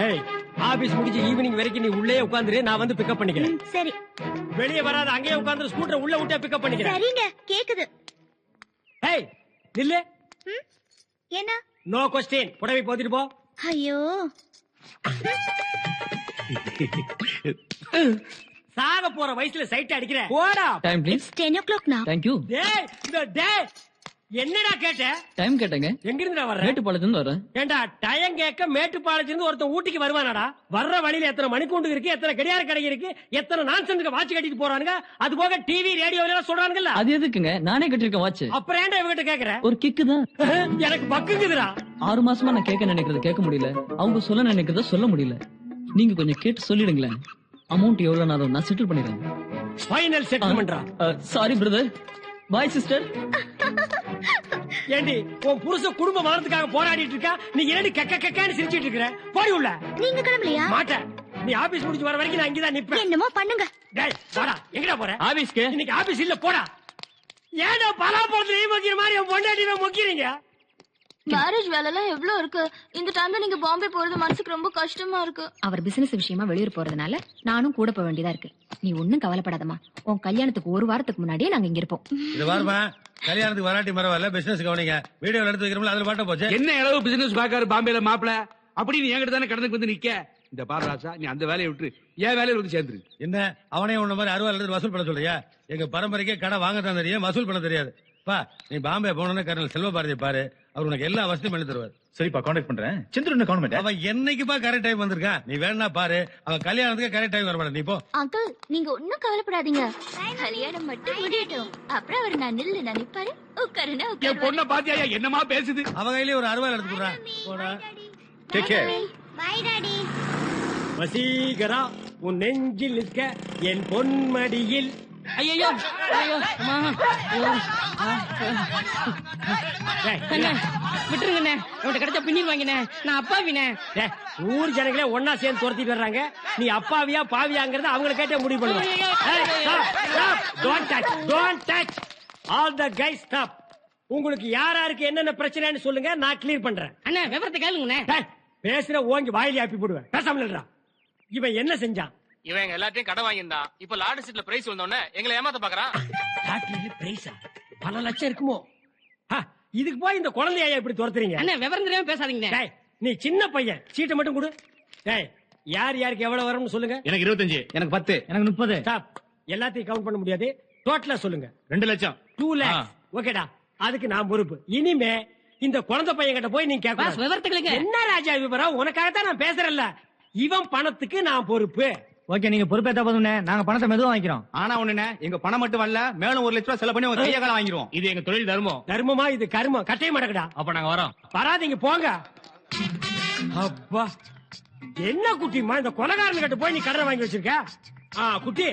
ஏய் ஆபீஸ் முடிஞ்சு ஈவினிங் வரைக்கும் நீ உள்ளே உட்கார்ந்துரு, நான் வந்து பிக்கப் பண்ணிக்கிறேன். சரி வெளியே வராத, அங்கேயே உட்கார்ந்து ஸ்கூட்டர் உள்ள விட்டே பிக்கப் பண்ணிக்கிறேன். சரிங்க கேக்குது. ஏய் நில்லு. என்ன? No question. புடவை போத்திட்டு போ. ஐயோ சாக போற வயசுல சைட் அடிக்கிற போடா. Time please. 10 o'clock now. Thank you. டேய் இந்த டேய் என்னடா கேட்ட? டைம் கேட்டங்க. எங்க இருந்து வர்ற? மேட்டுப்பாளையத்துல இருந்து வரேன். ஏண்டா டைம் கேட்க மேட்டுப்பாளையத்துல இருந்து ஒருத்தன் ஊட்டிக்கு வருவானடா? வர்ற வழியில எத்தனை மணிக்கூண்டு இருக்கு, எத்தனை கடியார கடை இருக்கு, எத்தனை நான்சென்ஸ்க்கு வாட்ச் கட்டிட்டு போறானுங்க. அது போக டிவி ரேடியோல எல்லாம் சொல்றாங்கல்ல. அது எதுக்குங்க? நானே கட்டிருக்கேன் வாட்ச். அப்புறம் ஏன்டா இவகிட்ட கேக்குற? ஒரு கிக்கு தான். எனக்கு பக்குங்குதுடா. 6 மாசமா நான் கேட்க நினைக்கிறது கேட்க முடியல, அவங்க சொல்ல நினைக்கிறத சொல்ல முடியல. நீங்க கொஞ்சம் கேட்டு சொல்லிடுங்களேன். அமௌண்ட் எவ்வளவு நான் செட்டில் பண்ணிடுறேன். ஃபைனல் செட்டில்மென்ட்ரா. Sorry brother. Bye sister. ஏண்டி உன் புருஷ குடும்ப மானத்துக்காக போராடிட்டு இருக்கா, நீ என்னடி கக்க கக்கன்னு சிரிச்சிட்டு இருக்கற? போடி உள்ள. நீங்க கிளம்பலையா? மாட்டேன். நீ ஆபீஸ் முடிஞ்சு வர வரைக்கும் நான் இங்க தான் நிப்பேன். என்னமோ பண்ணுங்க. டேய் போடா. எங்கடா போற? ஆபீஸ்க்கு. இன்னைக்கு ஆபீஸ் இல்ல, போடா. ஏடா பலாப்பழத்துல நீ மொக்கிற மாதிரி என் பொண்டாட்டியை மொக்கிறீங்க? மேரேஜ் வேலை எல்லாம் எவ்வளவு இருக்கு. இந்த டைம்ல நீங்க பாம்பே போறது மனசுக்கு ரொம்ப கஷ்டமா இருக்கு. அவர் பிசினஸ் விஷயமா வெளியூர் போறதுனால நானும் கூட போக வேண்டியதா இருக்கு. நீ ஒண்ணும் கவலைப்படாதமா. உன் கல்யாணத்துக்கு 1 வாரத்துக்கு முன்னாடியே நாங்க இங்க இருப்போம். இது வாரமா கல்யாணத்துக்கு வராட்டி மரவாயில்ல, பிசினஸ் கவனிங்க. வீடியோல எடுத்து வைக்கிறோம்ல, அதுல பாட்ட போச்சு. என்ன அளவு பிசினஸ் பாக்காரு பாம்பேல மாப்பிள அப்படின்னு என்கிட்ட தானே கடனுக்கு வந்து நிக்க. இந்த பாரராசா, நீ அந்த வேலையை விட்டு என் வேலையில வந்து சேர்ந்துரு. என்ன அவனே உன்ன மாதிரி 60 எடுத்து வசூல் பண்ண சொல்றியா? எங்க பரம்பரைக்கே கடை வாங்கத்தான் தெரியும், வசூல் பண்ண தெரியாது. பா நீ பாம்பே போனோன்னு கர்னல் செல்வ பாரதி பாரு, அவர் உனக்கு எல்லா வசதியும் பண்ணி தருவார். சரிப்பா, கான்டாக்ட் பண்றேன். சந்திரன் கவர்மெண்ட் அவன் என்னைக்குப்பா கரெக்ட் டைம் வந்திருக்கான். நீ வேணா பாரு, அவன் கல்யாணத்துக்கு கரெக்ட் டைம் வரமாட்டான். நீ போ. அங்கிள் நீங்க ஒன்னும் கவலைப்படாதீங்க. கல்யாணம் மட்டும் முடியட்டும், அப்புறம் அவர் நான் நில்லு நினைப்பாரு, உட்காருன்னா என் பொண்ணை பாத்தியா என்னமா பேசுது? அவ கையிலேயே ஒரு 60 எடுத்து போடுறான். போடா. Take care. Bye daddy. Vaseegara உன் நெஞ்சில் நிற்க என் பொன்மடியில். ஐயோ ஐயோ அம்மா. விட்டுருங்கண்ணே, அவன்கிட்ட கிடைச்சா பின்னிடுவாங்கண்ணே. நான் அப்பாவினே. ஊர் ஜனங்களே ஒன்னா சேர்ந்து துரத்திட்டு வர்றாங்க. நீ அப்பாவியா பாவியாங்கிறத அவங்களை கேட்டே முடிவு பண்ணுவாங்க. All the guys stop. உங்களுக்கு யாருக்கு என்னென்ன பிரச்சனைன்னு சொல்லுங்க, நான் கிளியர் பண்றேன். அண்ணா விவரத்தை கேளுங்கண்ணே. பேசுற ஓங்கி வாயிலே ஆப்பி போடுவேன். பேசாமல் இல்லடா. இவன் என்ன செஞ்சான்? இவன் எங்க எல்லாத்தையும் கடை வாங்கியிருந்தான். இப்ப லாட்டரி சீட்ல பிரைஸ் வந்தோடனே எங்களை ஏமாத்த பாக்குறான். லாட்டரியில பிரைஸா? பல லட்சம் இருக்குமோ? இதுக்கு போய் இந்த குழந்தைய இப்படி துரத்துறீங்க? அண்ணா விவரம் தெரியாம பேசாதீங்க. நீ சின்ன பையன், சீட்டை மட்டும் கொடு. யார் யாருக்கு எவ்வளவு வரும்னு சொல்லுங்க. எனக்கு 25. எனக்கு 10. எனக்கு 30. ஸ்டாப். எல்லாத்தையும் கவுண்ட் பண்ண முடியாது. டோட்டலா சொல்லுங்க. 2 லட்சம். 2 lakhs. ஓகேடா, அதுக்கு நான் பொறுப்பு. இனிமே இந்த குழந்தை பையன் கிட்ட போய் நீங்க கேட்க. விவரத்துக்கு என்ன ராஜா விவரம்? உனக்காகத்தான் நான் பேசுறேன்ல. இவன் பணத்துக்கு நான் பொறுப்பு. ஓகே, நீங்க பொறுப்பேத்தா போதும்னே. நாங்க பணத்தை மெதுவா வாங்கிக்கிறோம். ஆனா ஒண்ணுனே, எங்க பணம் மட்டும் வரல, மேலும் 1 லட்சம் ரூபாய் செலவு பண்ணி உங்க கையை கால வாங்கிடுவோம். இது எங்க தொழில் தர்மம். தர்மமா? இது கர்மம். கட்டைய மாட்டேங்கடா. அப்ப நாங்க வரோம். வராதீங்க, போங்க. அப்பா என்ன குட்டிமா, இந்த கொலகாரன் கிட்ட போய் நீ கடனை வாங்கி வச்சிருக்க? குட்டி,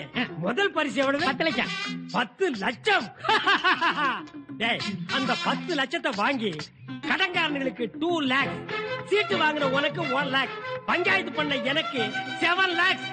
முதல் பரிசு எவ்வளவு? 10 லட்சம். 10 லட்சம். டேய், அந்த 10 லட்சத்தை வாங்கி கடன்காரங்களுக்கு 2 lakhs, சீட்டு வாங்கின உனக்கு 1 lakh, பஞ்சாயத்து பண்ண எனக்கு 7 lakhs.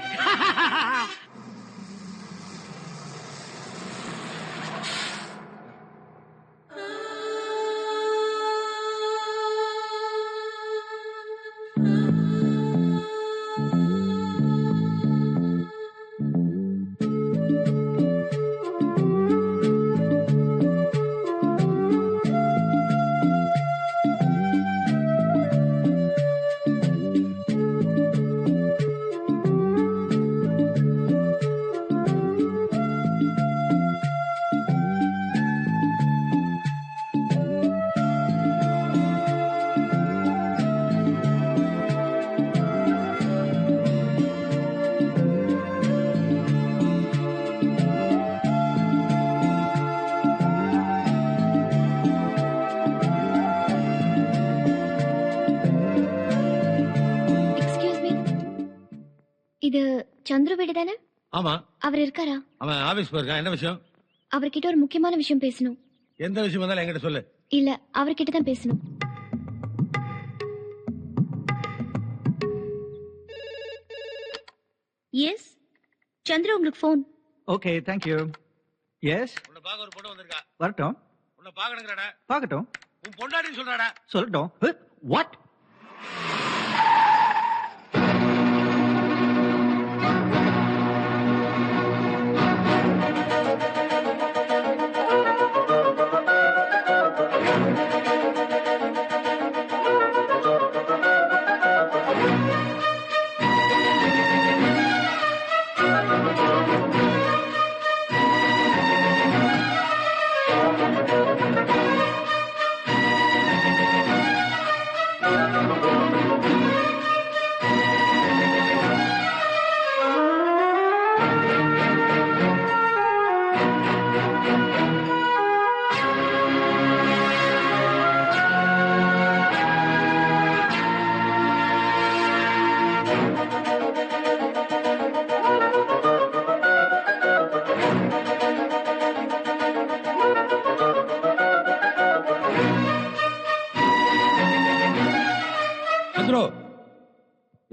இது சந்துரு வீடு தானே? ஆமா. அவர் இருக்காரா? அவன் ஆபீஸ் போயிருக்கான். என்ன விஷயம்? அவர்கிட்ட ஒரு முக்கியமான விஷயம் பேசணும். எந்த விஷயம் வந்தாலும் என்கிட்ட சொல்லு. இல்ல, அவர்கிட்ட தான் பேசணும். எஸ் சந்திர, உங்களுக்கு phone. Okay, thank you. Yes. உன்னை பாக்க ஒரு பொண்ணு வந்திருக்கா. வரட்டும். உன்னை பாக்கணுங்கறடா. பார்க்கட்டும். உன் பொண்டாட்டின்னு சொல்றாடா. சொல்லட்டும். வாட்?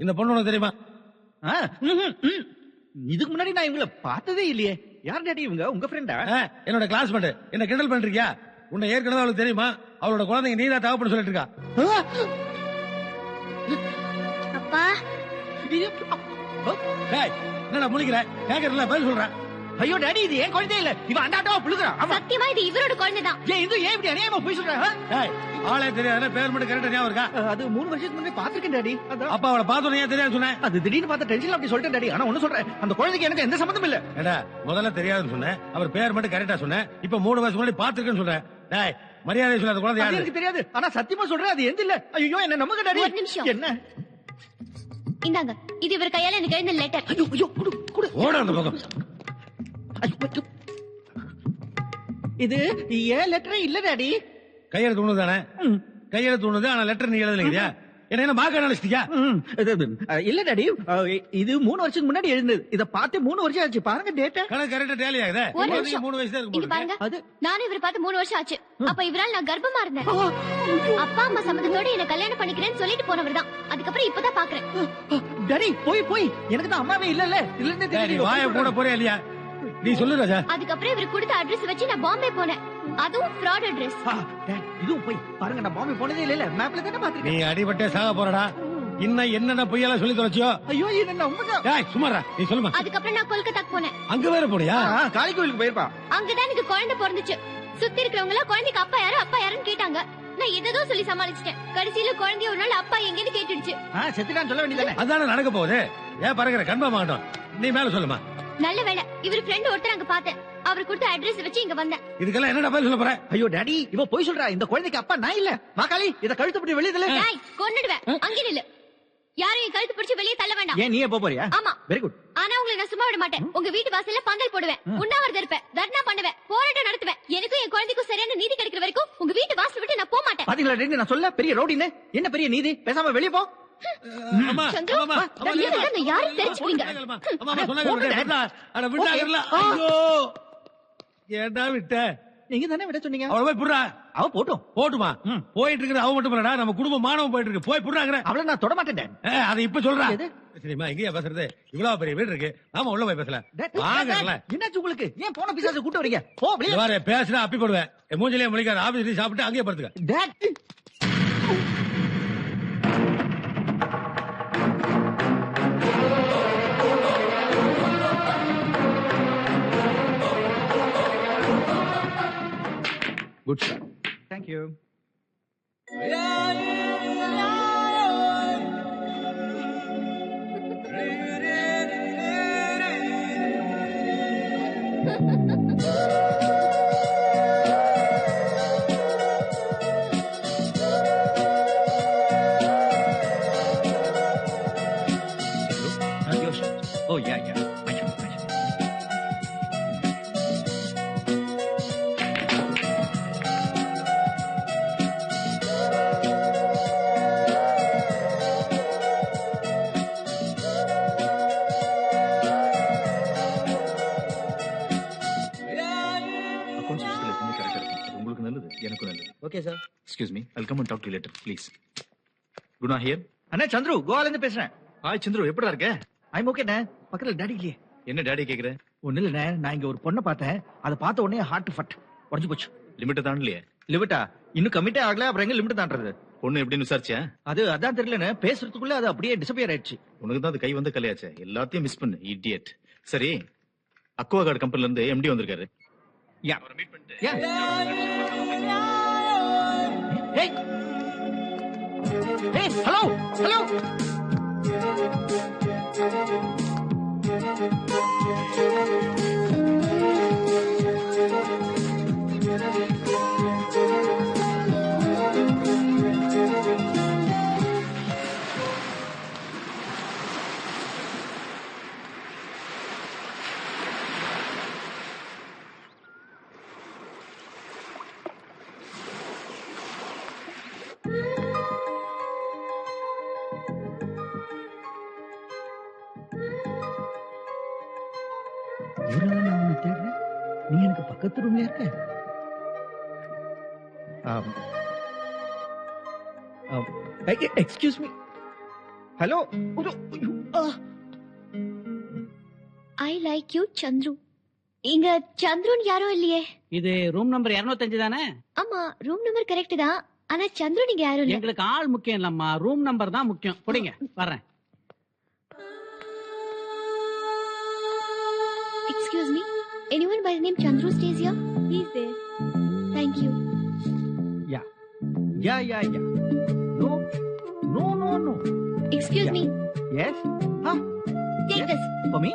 இந்த பொண்ணு உனக்கு தெரியுமா? ஆ, இதுக்கு முன்னாடி நான் இவங்கள பார்த்ததே இல்லையே. யார் டாடி இவங்க? உங்க ஃப்ரெண்டா? என்னோட கிளாஸ்மேட். என்ன கிண்டல் பண்றியா? உன்னை ஏற்கனவே அவளுக்கு தெரியுமா? அவளோட குழந்தைங்க நீதான் தகப்பன்னு சொல்லிட்டு இருக்கா. அப்பா என்னடா முழிக்கிற? கேக்குறல பதில் சொல்ற. ஐயோ டாடி, இது ஏன் குழந்தை இல்ல. இவன் அண்டாட்டா புழுகுறான். ஆமா. சத்தியமா இது இவரோட குழந்தைதான். ஏன் இது ஏன் இப்படி அநியாயமா போய் சொல்ற? ஆளே தெரியாத பேர் மட்டும் கரெக்டா ஞாபகம் இருக்கா? அது 3 வருஷத்துக்கு முன்னாடி பாத்துருக்கேன் டாடி. அப்ப அவளை பார்த்தோன்னே ஏன் தெரியாது சொன்னேன்? அது திடீர்னு பார்த்த டென்ஷன்ல அப்படி சொல்லிட்டேன் டாடி. ஆனா ஒண்ணு சொல்றேன், அந்த குழந்தைக்கு எனக்கு எந்த சம்பந்தம் இல்ல. ஏடா முதல்ல தெரியாதுன்னு சொன்னேன், அவர் பேர் மட்டும் கரெக்டா சொன்னேன். இப்ப 3 வருஷம் முன்னாடி பாத்துருக்கேன்னு சொல்றேன். டேய் மரியாதை சொல்லாத குழந்தை அது யாரு? எனக்கு தெரியாது. ஆனா சத்தியமா சொல்றேன், அது எந்த இல்ல. ஐயோ என்ன நம்புங்க டாடி. ஒரு நிமிஷம். என்ன? இந்தாங்க, இது இவர் கையால எனக்கு எழுந்த லெட்டர். ஐயோ ஐயோ குடு குடு. ஓட அந்த பக்கம். ஐயோ, ஐயோ. இது ஏன் லெட்டரே இல்ல டாடி. கையெழுத்து ஒண்ணு தானே? கையெழுத்து ஒண்ணுது, ஆனா லெட்டர் நீ எழுதலையா? என்ன மாக்க நினைச்சிட்டியா? இல்ல டாடி, இது 3 வருஷத்துக்கு முன்னாடி எழுந்தது. இத பார்த்து 3 வருஷம் ஆச்சு. பாருங்க டேட்டா. கணக்கு கரெக்டா டேலி ஆகுதே. ஒரு நிமிஷம். 3 வயசு தான் இங்க இருக்கும். பாருங்க, அது நானும் இவரை பார்த்து 3 வருஷம் ஆச்சு. அப்ப இவரால் நான் கர்ப்பமா இருந்தேன். அப்பா அம்மா சம்மதத்தோட என்ன கல்யாணம் பண்ணிக்கிறேன்னு சொல்லிட்டு போனவர் தான். அதுக்கப்புறம் இப்பதான் பாக்குறேன். டாடி போய் எனக்கு தான் அம்மாவே இல்லல்ல. இல்லன்னு நீ தெரியும். வாயை கூட போறியா இல்லையா? நீ சொல்லு ராஜா. அதுக்கப்புறம் இவர் கொடுத்த அட்ரஸ் வச்சு நான் பாம்பே போனேன். அதுவும் ஃப்ராட் அட்ரஸ். இதுவும் போய் பாருங்க, நான் பாம்பே போனதே இல்ல. மேப்ல தானே நீ பாத்துருக்கேன். அடிபட்டே சாக போறடா. இன்னும் என்னென்ன பொய்யெல்லாம் சொல்லி தொலைச்சியோ? ஐயோ இது நம்புங்க. டேய் சும்மாடா, நீ சொல்லுமா. அதுக்கப்புறம் நான் கொல்கத்தாக்கு போனேன். அங்க வேற போறியா? காளி கோயிலுக்கு போயிருப்பா. அங்கதான் எனக்கு குழந்தை பிறந்துச்சு. சுத்தி இருக்கிறவங்க எல்லாம் குழந்தைக்கு அப்பா யாருன்னு கேட்டாங்க. நான் எதோ சொல்லி சமாளிச்சிட்டேன். கடைசியில குழந்தைய ஒரு நாள் அப்பா எங்கன்னு கேட்டுடுச்சு. செத்துட்டான்னு சொல்ல வேண்டியதானே. அதான நடக்க போகுது. ஏன் பறக்கிற கன்ஃபார்ம் ஆகட்டும். நீ மேல சொல்லுமா. நல்ல வேளை இவர் ஃப்ரெண்ட் ஒருத்தர் அங்க பார்த்தேன். அவர் கொடுத்த அட்ரஸ் வச்சு இங்க வந்தேன். இதுக்கெல்லாம் என்னடா பதில் சொல்ல போற? ஐயோ டாடி, இவ போய் சொல்றா. இந்த குழந்தைக்கு அப்பா நான் இல்ல. மாக்காளி, இத கழுத்து பிடி வெளிய தள்ள. டேய் கொன்னுடுவேன். அங்க நில்லு. யாரையும் என் கழுத்து பிடிச்சு வெளியே தள்ள வேண்டாம். ஏன் நீயே போறியா? ஆமா. Very good. ஆனா உங்களை நான் சும்மா விட மாட்டேன். உங்க வீட்டு வாசல்ல பந்தல் போடுவேன், உண்ணாவிரதம் இருப்பேன், தர்ணா பண்ணுவேன், போராட்டம் நடத்துவேன். எனக்கும் என் குழந்தைக்கும் சரியான நீதி கிடைக்கிற வரைக்கும் உங்க வீட்டு வாசல் விட்டு நான் போக மாட்டேன். பாத்தீங்களா டாடி, நான் சொல்ல பெரிய ரவுடின்னு. என்ன பெரிய நீதி? பேசாம வெளிய போ. அம்மா சந்திரு, அம்மா நான் இவங்க நான் யாரும் தெரிஞ்சுப்பீங்க. அம்மா சொன்னாங்க. அட விட்டாங்கல. ஐயோ ஏண்டா விட்ட? நீங்க தானே விட சொன்னீங்க. அவள போய் புடுறா. அவ போட்டும். போட்டுமா? போயிட்டு இருக்குது அவ மட்டும் இல்லடா, நம்ம குடும்பம் மானவம் போயிட்டு இருக்கு. போய் புடுறாங்கற. அவள நான் தொட மாட்டேன். அதை இப்ப சொல்றா. சரிமா, எங்கயா பேசுறது? இவ்வளவு பெரிய வீடு இருக்கு. ஆமா உள்ள போய் பேசலாம். வாங்கல. என்னாச்சு உங்களுக்கு? ஏன் போன பிசாசு கூட்டி வரீங்க? போ வெளிய. வேற பேசினா அப்பி போடுவேன். மூஞ்சிலே முழிக்காத. ஆபீஸ்ல சாப்பிட்டு அங்கேயே படுத்துக்க. Dad good shot. Thank you. Oh yeah. I should. உங்களுக்கு நல்லது, எனக்கும் நல்லது. Okay sir. Excuse me, I'll come and talk to you later, please. Guna here. அண்ணா சந்துரு, கோவால இருந்து பேசுறேன். Hi சந்திரு, எப்படிடா இருக்க? I'm okay ண்ணே. பக்கத்துல டாடி இல்லையே. என்ன டாடி கேக்குற? ஒண்ணு இல்லண்ணே, நான் இங்க ஒரு பொண்ணை பார்த்தேன். அதை பார்த்த உடனே ஹார்ட் ஃபட் உடஞ்சு போச்சு. லிமிட்ட தாண்டலையே. லிமிட்டா? இன்னும் கமிட்டே ஆகல, அப்புறம் எங்க லிமிட் தாண்டறது? பொண்ணு எப்படின்னு விசாரிச்சா? அதான் தெரியலண்ணே. பேசுறதுக்குள்ள அது அப்படியே டிசப்பியர் ஆயிடுச்சு. உனக்கு தான் அது கை வந்து கலையாச்சே. எல்லாத்தையும் மிஸ் பண்ணு, இடியட். சரி, அக்வா கார்டு கம்பெனில இருந்து எம்டி வந்திருக்காரு. யா. அவரை மீட் பண்ணிட்டு. யா. Hey. Hey, hello. நீ எனக்கு பக்கத்து ரூம்ல இருக்க. Excuse me. Hello I like you Chandru. இங்க சந்துருன்னு யாரும் இல்லையே. இது ரூம் நம்பர் 205 தானே? ஆமா, ரூம் நம்பர் கரெக்ட் தான். ஆனா சந்துரு நீங்க யாரும் இல்ல. எங்களுக்கு ஆள் முக்கியம் இல்லம்மா, ரூம் நம்பர் தான் முக்கியம். கொடுங்க, வர்றேன். Excuse me, anyone by the name Chandru stays here? He's there. Thank you. Yeah. No. Excuse me, Yes. Huh? take Yes. this. For me?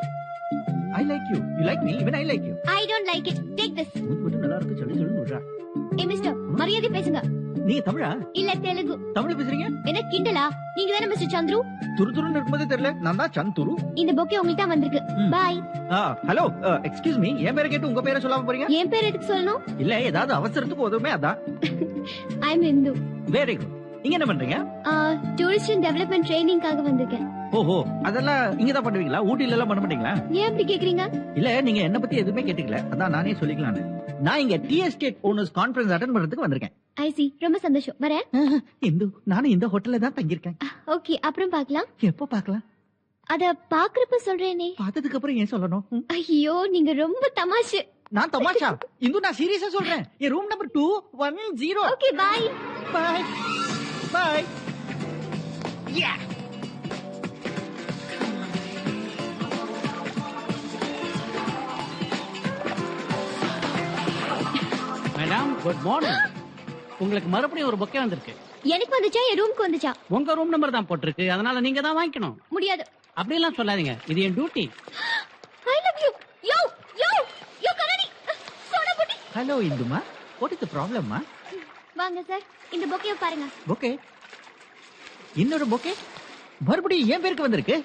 I like you. You like me? Even I like you. I don't like it. Take this. மூஞ்சி நல்லா இருக்கு சொல்லி விடுறா. Hey mister, மரியாதை பேசுங்க. நீங்க தமிழா? இல்ல தெலுங்கு. தமிழ் பேசுறீங்க? என்ன கிண்டலா? நீங்க தானே மிஸ்டர் சந்துரு? துருதுருன்னு இருக்கும்போதே தெரியல. நான் தான் சந்துரு. இந்த பொக்கே உங்களுக்கு தான் வந்திருக்கு. பை. ஹலோ எக்ஸ்கியூஸ் மீ, என் பேரை கேட்டு உங்க பேரை சொல்லாம போறீங்க? என் பேர் எதுக்கு சொல்லணும்? இல்ல ஏதாவது அவசரத்துக்கு உதவுமே அதான். I am Indu. Very good. நீங்க என்ன பண்றீங்க? டூரிஸ்ட் அண்ட் டெவலப்மெண்ட் ட்ரைனிங்காக வந்திருக்கேன். ஓஹோ, அதெல்லாம் இங்க தான் பண்ணுவீங்களா? ஊட்டில எல்லாம் பண்ண மாட்டீங்களா? ஏன் அப்படி கேக்குறீங்க? இல்ல நீங்க என்ன பத்தி எதுவுமே கேட்டுக்கல, அதான் நானே சொல்லிக்கலாம்னு. நான் இங்க tea estate owners conference attend பண்றதுக்கு வந்திருக்கேன். ஐ சி, ரொம்ப சந்தோஷம். வரேன். இந்து, நானும் இந்த ஹோட்டல்ல தான் தங்கியிருக்கேன். ஓகே, அப்புறம் பார்க்கலாம். எப்போ பார்க்கலாம்? அத பாக்குறப்ப சொல்றேனே. பார்த்ததுக்கு அப்புறம் ஏன் சொல்லணும்? ஐயோ, நீங்க ரொம்ப தமாஷு. நான் தமாஷா? இந்து, நான் சீரியஸா சொல்றேன். என் room number 210. Okay, bye. Bye bye. Yeah. Madam, good morning. உங்களுக்கு மறுபடியும் ஒரு பொக்கே வந்திருக்கு. எனக்கு வந்துச்சா என் ரூமுக்கு வந்துச்சா? உங்க ரூம் நம்பர் தான் போட்டிருக்கு, அதனால நீங்க தான் வாங்கிக்கணும். முடியாது. அப்படி எல்லாம் சொல்லாதீங்க, இது என் டியூட்டி. I love you. யோ கரடி. சோடா புட்டி. ஹலோ இந்துமா, வாட் இஸ் தி ப்ராப்ளம்மா? வாங்க சார், இந்த பொக்கேவை பாருங்க. ஓகே. இன்னொரு பொக்கே மறுபடியும் என் பேருக்கு வந்திருக்கு.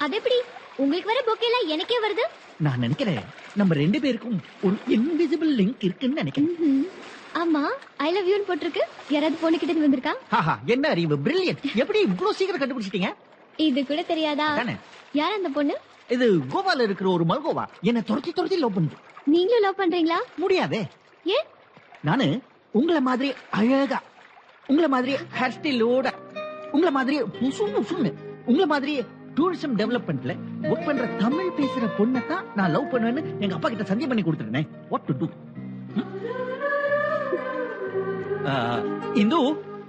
அது எப்படி உங்களுக்கு வர பொக்கேல எனக்கே வருது? நான் நினைக்கிறேன் நம்ம ரெண்டு பேருக்கும் ஒரு இன்விசிபிள் லிங்க் இருக்குன்னு நினைக்கிறேன். ஆமா, ஐ லவ் யூன்னு போட்டிருக்கு. யாராவது பொண்ணு கிட்ட இருந்து வந்திருக்கா? ஆஹா, என்ன அறிவு, பிரில்லியன்ட். எப்படி இவ்வளவு சீக்கிரம் கண்டுபிடிச்சிட்டீங்க? இது கூட தெரியாதா? யார் அந்த பொண்ணு? இது கோவால இருக்கிற ஒரு மல்கோவா. என்ன துரத்தி லவ் பண்ணுது. நீங்களும் லவ் பண்றீங்களா? முடியாதே. ஏன்? நானு உங்களை மாதிரி அழகா, உங்களை மாதிரி ஹேர் ஸ்டைலோட, உங்களை மாதிரி புசுன்னு, உங்களை மாதிரி டூரிசம் டெவலப்மெண்ட்ல ஒர்க் பண்ற தமிழ் பேசுற பொண்ணை தான் நான் லவ் பண்ணுவேன்னு எங்க அப்பா கிட்ட சத்தியம் பண்ணி கொடுத்துருக்கேன். What to to? இந்து,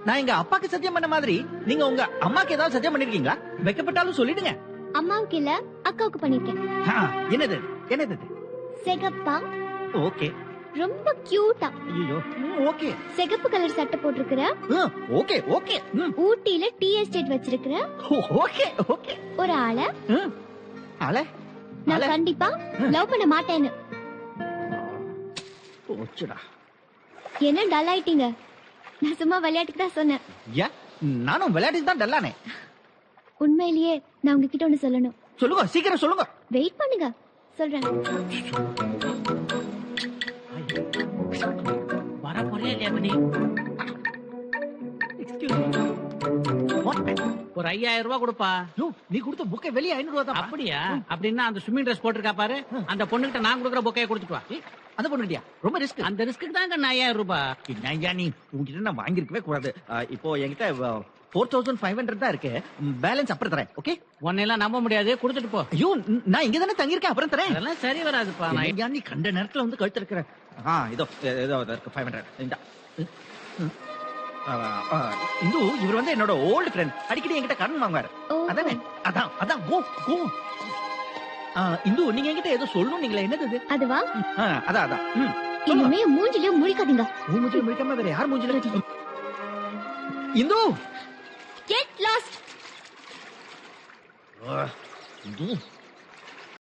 நான் எங்க அப்பாக்கு சத்தியம் பண்ண மாதிரி நீங்க உங்க அம்மாக்கு ஏதாவது சத்தியம் பண்ணிருக்கீங்களா? வெக்கப்பட்டாலும் சொல்லிடுங்க. அம்மாவுக்கு இல்ல, அக்காவுக்கு பண்ணிருக்கேன். என்னது? செகப்பா. ஓகே. ரொம்ப கியூட்டா. ஐயோ, ஓகே. சிகப்பு கலர் சட்டை போட்டிருக்கிற. ஓகே. ஊட்டியில டீ எஸ்டேட் வச்சிருக்கிற. ஓகே. ஒரு ஆளை நான் கண்டிப்பா லவ் பண்ண மாட்டேன்னு. போச்சுடா. என்ன டல் ஆயிட்டீங்க? நான் சும்மா விளையாட்டுக்கு தான் சொன்னேன். நானும் விளையாட்டுக்கு தான் டல்லானே. உண்மையிலேயே நான் உங்ககிட்ட ஒண்ணு சொல்லணும். சொல்லுங்க, சீக்கிரம் சொல்லுங்க. வெயிட் பண்ணுங்க, சொல்றேன். வர போறே இல்லையா நீ? ஒரு 5000 ரூபாய் கொடுப்பா. நீ கொடுத்த புக்கை வெளியே 500 ரூபாய் தான். அப்படியா? அப்படின்னா அந்த ஸ்விம்மிங் ட்ரெஸ் போட்டிருக்கா பாரு, அந்த பொண்ணுகிட்ட நான் கொடுக்குற புக்கையை கொடுத்துட்டு வா. அந்த பொண்ணுட்டியா? ரொம்ப ரிஸ்க். அந்த ரிஸ்க்கு தான் 5000 ரூபாய். என்னய்யா நீ, உங்ககிட்ட நான் வாங்கிருக்கவே கூடாது. இப்போ என்கிட்ட 4500 தான் இருக்கு. பேலன்ஸ் அப்புறம் தரேன். ஓகே? உன்னையெல்லாம் நம்ப முடியாது, கொடுத்துட்டு போ. ஐயோ, நான் இங்க தானே தங்கியிருக்கேன், அப்புறம் தரேன். அதெல்லாம் சரி வராதுப்பா. நான் நீ கண்ட நேரத்துல வந்து கழுத்து இருக்கிற. இதோ 500 இந்தா. இந்து, இவர் வந்து என்னோட ஓல்டு ஃப்ரெண்ட். அடிக்கடி என்கிட்ட கடன் வாங்குவாரு. அதானே? அதான் கோ. இந்து, நீங்க என்கிட்ட ஏதோ சொல்லணும் நீங்களே, என்னது? அதுவா? அதான். இனிமே மூஞ்சில முழிக்காதீங்க. மூஞ்சில முழிக்காம வேற யார் மூஞ்சில? Hindu, get lost. இந்து